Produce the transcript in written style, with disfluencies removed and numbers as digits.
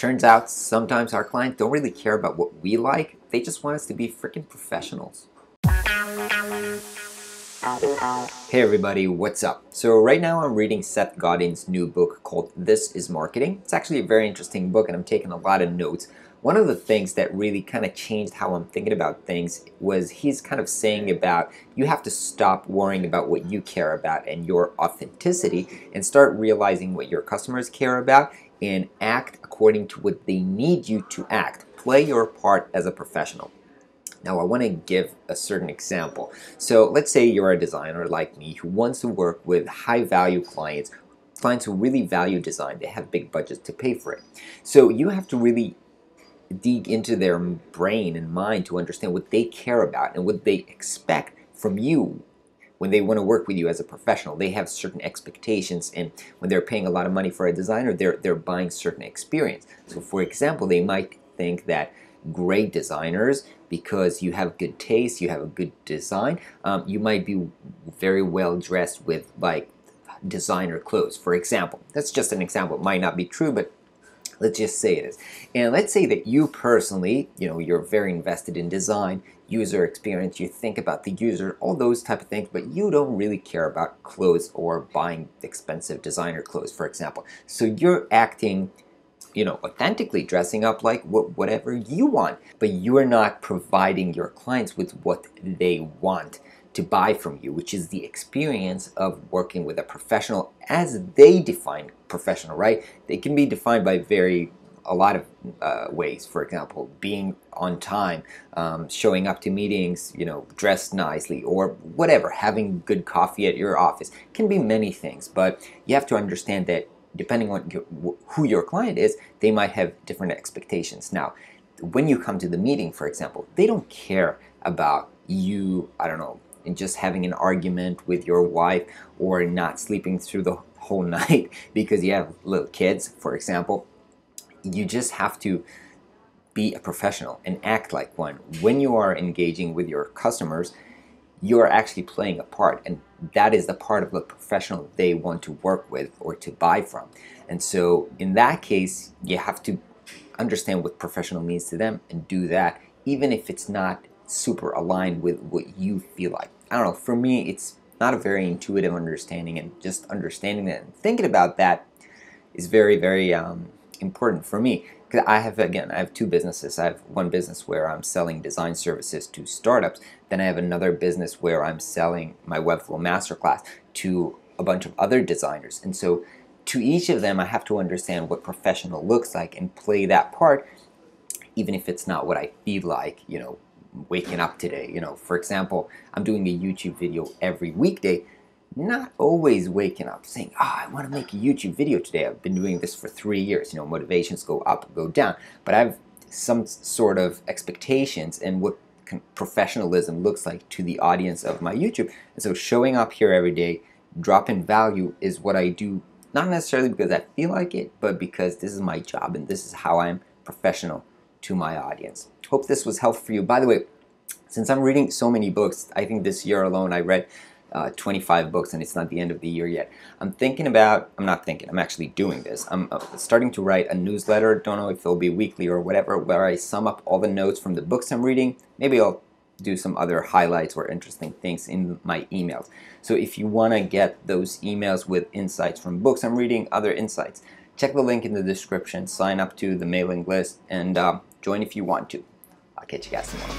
Turns out sometimes our clients don't really care about what we like, they just want us to be freaking professionals. Hey everybody, what's up? So right now I'm reading Seth Godin's new book called This is Marketing. It's actually a very interesting book and I'm taking a lot of notes. One of the things that really kind of changed how I'm thinking about things was he's kind of saying about you have to stop worrying about what you care about and your authenticity and start realizing what your customers care about and act according to what they need you to act. Play your part as a professional. Now I want to give a certain example. So let's say you're a designer like me who wants to work with high value clients who really value design. They have big budgets to pay for it. So you have to really dig into their brain and mind to understand what they care about and what they expect from you when they want to work with you as a professional. They have certain expectations, and when they're paying a lot of money for a designer, they're buying certain experience. So for example, they might think that great designers, because you have good taste, you have a good design, you might be very well dressed with like designer clothes, for example. That's just an example. It might not be true, but let's just say it is. And let's say that you personally, you're very invested in design, user experience, you think about the user, all those type of things, but you don't really care about clothes or buying expensive designer clothes, for example. So you're acting authentically, dressing up like whatever you want, but you are not providing your clients with what they want to buy from you, which is the experience of working with a professional as they define professional, right? They can be defined by a lot of ways. For example, being on time, showing up to meetings, dressed nicely, or whatever, having good coffee at your office. It can be many things, but you have to understand that depending on who your client is, they might have different expectations. Now, when you come to the meeting, for example, they don't care about you, I don't know, and just having an argument with your wife or not sleeping through the whole night because you have little kids, for example. You just have to be a professional and act like one. When you are engaging with your customers, you are actually playing a part, and that is the part of the professional they want to work with or to buy from. And so in that case, you have to understand what professional means to them and do that, even if it's not super aligned with what you feel like. I don't know, for me, it's not a very intuitive understanding, and just understanding that and thinking about that is very, very important for me. Because I have two businesses. I have one business where I'm selling design services to startups. Then I have another business where I'm selling my Webflow Masterclass to a bunch of other designers. And so to each of them, I have to understand what professional looks like and play that part, even if it's not what I feel like, waking up today. For example, I'm doing a YouTube video every weekday, not always waking up saying, I want to make a YouTube video today. I've been doing this for 3 years. Motivations go up, go down, but I have some sort of expectations and what professionalism looks like to the audience of my YouTube. And so showing up here every day, dropping value is what I do, not necessarily because I feel like it, but because this is my job and this is how I'm professional to my audience. Hope this was helpful for you. By the way, since I'm reading so many books, I think this year alone I read 25 books, and it's not the end of the year yet. I'm actually doing this. I'm starting to write a newsletter. Don't know if it'll be weekly or whatever, where I sum up all the notes from the books I'm reading. Maybe I'll do some other highlights or interesting things in my emails. So if you want to get those emails with insights from books I'm reading, other insights, check the link in the description, sign up to the mailing list, and join if you want to. I'll catch you guys tomorrow.